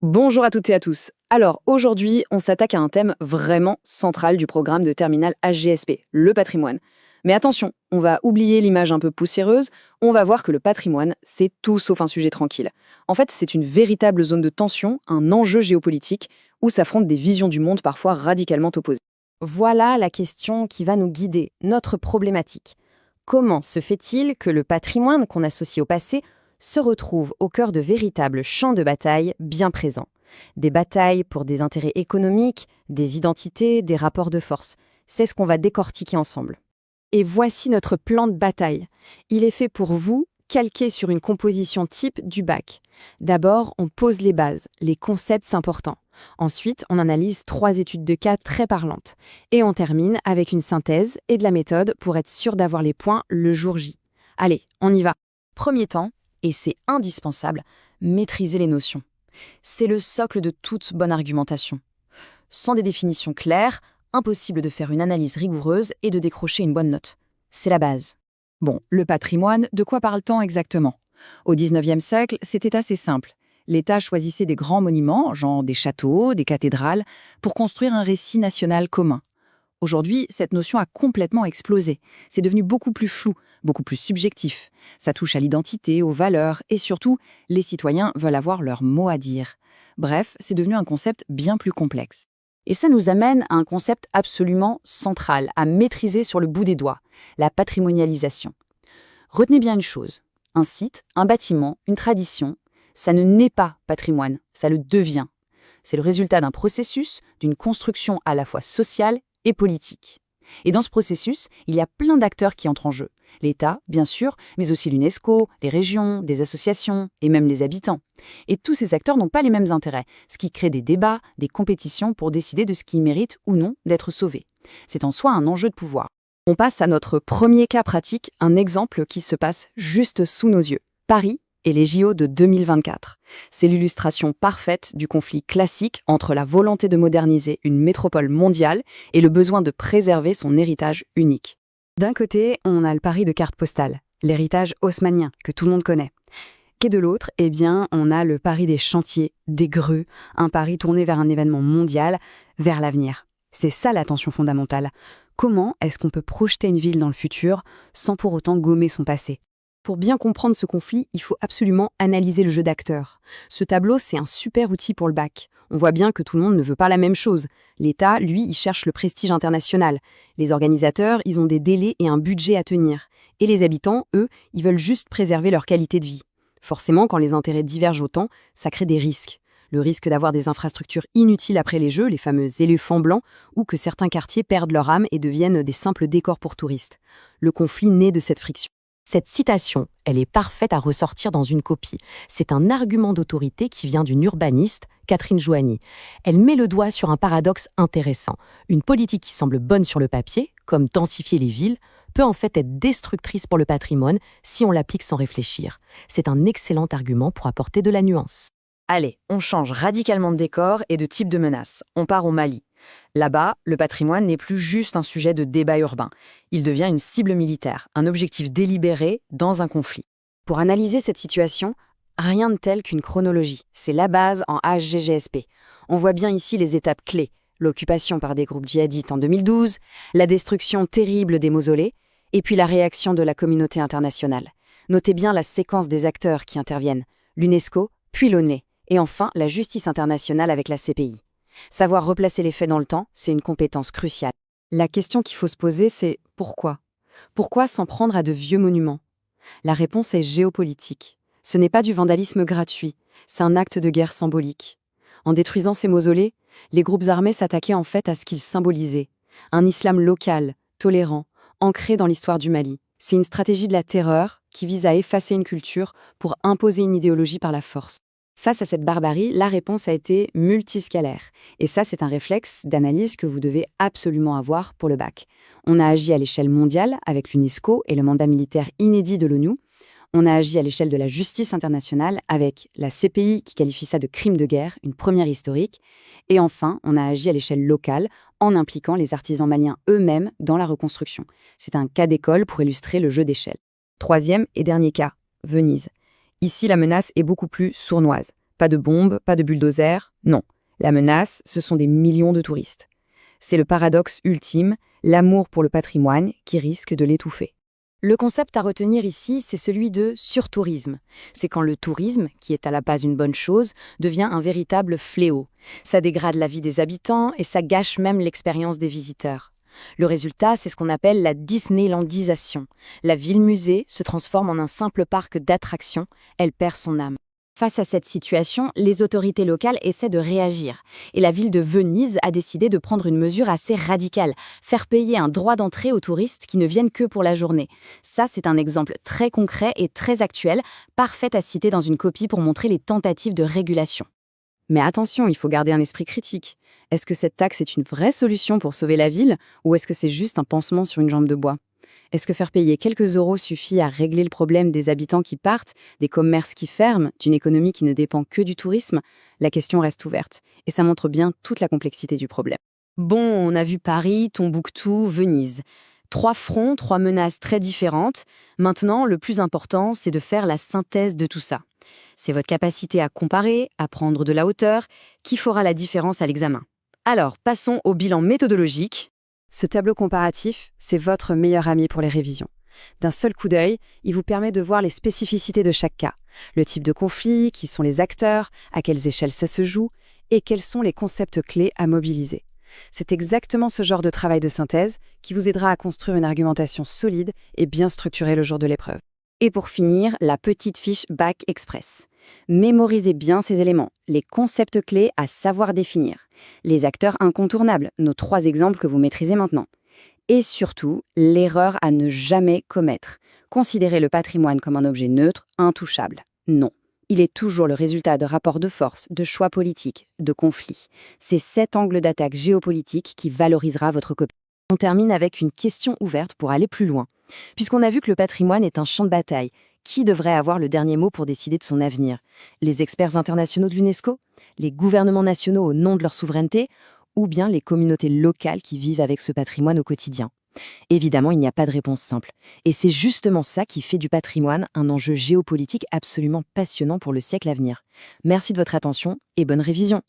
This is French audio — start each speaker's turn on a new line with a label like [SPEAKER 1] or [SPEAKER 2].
[SPEAKER 1] Bonjour à toutes et à tous. Alors aujourd'hui, on s'attaque à un thème vraiment central du programme de terminale HGSP, le patrimoine. Mais attention, on va oublier l'image un peu poussiéreuse, on va voir que le patrimoine, c'est tout sauf un sujet tranquille. En fait, c'est une véritable zone de tension, un enjeu géopolitique, où s'affrontent des visions du monde parfois radicalement opposées.
[SPEAKER 2] Voilà la question qui va nous guider, notre problématique. Comment se fait-il que le patrimoine qu'on associe au passé se retrouve au cœur de véritables champs de bataille bien présents? Des batailles pour des intérêts économiques, des identités, des rapports de force. C'est ce qu'on va décortiquer ensemble. Et voici notre plan de bataille. Il est fait pour vous, calqué sur une composition type du bac. D'abord, on pose les bases, les concepts importants. Ensuite, on analyse 3 études de cas très parlantes. Et on termine avec une synthèse et de la méthode pour être sûr d'avoir les points le jour J. Allez, on y va. Premier temps, et c'est indispensable, maîtriser les notions. C'est le socle de toute bonne argumentation. Sans des définitions claires, impossible de faire une analyse rigoureuse et de décrocher une bonne note. C'est la base.
[SPEAKER 3] Bon, le patrimoine, de quoi parle-t-on exactement? Au XIXe siècle, c'était assez simple. L'État choisissait des grands monuments, genre des châteaux, des cathédrales, pour construire un récit national commun. Aujourd'hui, cette notion a complètement explosé. C'est devenu beaucoup plus flou, beaucoup plus subjectif. Ça touche à l'identité, aux valeurs, et surtout, les citoyens veulent avoir leur mot à dire. Bref, c'est devenu un concept bien plus complexe.
[SPEAKER 2] Et ça nous amène à un concept absolument central, à maîtriser sur le bout des doigts, la patrimonialisation. Retenez bien une chose, un site, un bâtiment, une tradition, ça ne naît pas patrimoine, ça le devient. C'est le résultat d'un processus, d'une construction à la fois sociale et politique. Et dans ce processus, il y a plein d'acteurs qui entrent en jeu. L'État, bien sûr, mais aussi l'UNESCO, les régions, des associations et même les habitants. Et tous ces acteurs n'ont pas les mêmes intérêts, ce qui crée des débats, des compétitions pour décider de ce qui mérite ou non d'être sauvé. C'est en soi un enjeu de pouvoir.
[SPEAKER 1] On passe à notre premier cas pratique, un exemple qui se passe juste sous nos yeux. Paris et les JO de 2024. C'est l'illustration parfaite du conflit classique entre la volonté de moderniser une métropole mondiale et le besoin de préserver son héritage unique. D'un côté, on a le Paris de carte postale, l'héritage haussmannien que tout le monde connaît. Et de l'autre, eh bien, on a le Paris des chantiers, des grues, un Paris tourné vers un événement mondial, vers l'avenir. C'est ça la tension fondamentale. Comment est-ce qu'on peut projeter une ville dans le futur sans pour autant gommer son passé ? Pour bien comprendre ce conflit, il faut absolument analyser le jeu d'acteurs. Ce tableau, c'est un super outil pour le bac. On voit bien que tout le monde ne veut pas la même chose. L'État, lui, il cherche le prestige international. Les organisateurs, ils ont des délais et un budget à tenir. Et les habitants, eux, ils veulent juste préserver leur qualité de vie. Forcément, quand les intérêts divergent autant, ça crée des risques. Le risque d'avoir des infrastructures inutiles après les Jeux, les fameux éléphants blancs, ou que certains quartiers perdent leur âme et deviennent des simples décors pour touristes. Le conflit naît de cette friction.
[SPEAKER 4] Cette citation, elle est parfaite à ressortir dans une copie. C'est un argument d'autorité qui vient d'une urbaniste, Catherine Joanny. Elle met le doigt sur un paradoxe intéressant. Une politique qui semble bonne sur le papier, comme densifier les villes, peut en fait être destructrice pour le patrimoine si on l'applique sans réfléchir. C'est un excellent argument pour apporter de la nuance.
[SPEAKER 1] Allez, on change radicalement de décor et de type de menace. On part au Mali. Là-bas, le patrimoine n'est plus juste un sujet de débat urbain. Il devient une cible militaire, un objectif délibéré dans un conflit. Pour analyser cette situation, rien de tel qu'une chronologie. C'est la base en HGGSP. On voit bien ici les étapes clés. L'occupation par des groupes djihadistes en 2012, la destruction terrible des mausolées, et puis la réaction de la communauté internationale. Notez bien la séquence des acteurs qui interviennent. L'UNESCO, puis l'ONU, et enfin la justice internationale avec la CPI. Savoir replacer les faits dans le temps, c'est une compétence cruciale. La question qu'il faut se poser, c'est pourquoi ? Pourquoi s'en prendre à de vieux monuments ? La réponse est géopolitique. Ce n'est pas du vandalisme gratuit, c'est un acte de guerre symbolique. En détruisant ces mausolées, les groupes armés s'attaquaient en fait à ce qu'ils symbolisaient. Un islam local, tolérant, ancré dans l'histoire du Mali. C'est une stratégie de la terreur qui vise à effacer une culture pour imposer une idéologie par la force. Face à cette barbarie, la réponse a été multiscalaire. Et ça, c'est un réflexe d'analyse que vous devez absolument avoir pour le bac. On a agi à l'échelle mondiale avec l'UNESCO et le mandat militaire inédit de l'ONU. On a agi à l'échelle de la justice internationale avec la CPI qui qualifie ça de crime de guerre, une première historique. Et enfin, on a agi à l'échelle locale en impliquant les artisans maliens eux-mêmes dans la reconstruction. C'est un cas d'école pour illustrer le jeu d'échelle. Troisième et dernier cas, Venise. Ici, la menace est beaucoup plus sournoise.
[SPEAKER 2] Pas de bombes, pas de bulldozers, non. La menace, ce sont des millions de touristes. C'est le paradoxe ultime, l'amour pour le patrimoine qui risque de l'étouffer.
[SPEAKER 1] Le concept à retenir ici, c'est celui de surtourisme. C'est quand le tourisme, qui est à la base une bonne chose, devient un véritable fléau. Ça dégrade la vie des habitants et ça gâche même l'expérience des visiteurs. Le résultat, c'est ce qu'on appelle la Disneylandisation. La ville-musée se transforme en un simple parc d'attractions, elle perd son âme.
[SPEAKER 2] Face à cette situation, les autorités locales essaient de réagir. Et la ville de Venise a décidé de prendre une mesure assez radicale, faire payer un droit d'entrée aux touristes qui ne viennent que pour la journée. Ça, c'est un exemple très concret et très actuel, parfait à citer dans une copie pour montrer les tentatives de régulation.
[SPEAKER 3] Mais attention, il faut garder un esprit critique. Est-ce que cette taxe est une vraie solution pour sauver la ville ou est-ce que c'est juste un pansement sur une jambe de bois? Est-ce que faire payer quelques euros suffit à régler le problème des habitants qui partent, des commerces qui ferment, d'une économie qui ne dépend que du tourisme? La question reste ouverte et ça montre bien toute la complexité du problème.
[SPEAKER 2] Bon, on a vu Paris, Tombouctou, Venise. 3 fronts, 3 menaces très différentes. Maintenant, le plus important, c'est de faire la synthèse de tout ça. C'est votre capacité à comparer, à prendre de la hauteur, qui fera la différence à l'examen. Alors, passons au bilan méthodologique. Ce tableau comparatif, c'est votre meilleur ami pour les révisions. D'un seul coup d'œil, il vous permet de voir les spécificités de chaque cas, le type de conflit, qui sont les acteurs, à quelles échelles ça se joue, et quels sont les concepts clés à mobiliser. C'est exactement ce genre de travail de synthèse qui vous aidera à construire une argumentation solide et bien structurée le jour de l'épreuve. Et pour finir, la petite fiche Bac Express. Mémorisez bien ces éléments, les concepts clés à savoir définir, les acteurs incontournables, nos 3 exemples que vous maîtrisez maintenant. Et surtout, l'erreur à ne jamais commettre. Considérez le patrimoine comme un objet neutre, intouchable. Non. Il est toujours le résultat de rapports de force, de choix politiques, de conflits. C'est cet angle d'attaque géopolitique qui valorisera votre copie. On termine avec une question ouverte pour aller plus loin. Puisqu'on a vu que le patrimoine est un champ de bataille, qui devrait avoir le dernier mot pour décider de son avenir? Les experts internationaux de l'UNESCO? Les gouvernements nationaux au nom de leur souveraineté? Ou bien les communautés locales qui vivent avec ce patrimoine au quotidien? Évidemment, il n'y a pas de réponse simple. Et c'est justement ça qui fait du patrimoine un enjeu géopolitique absolument passionnant pour le siècle à venir. Merci de votre attention et bonne révision.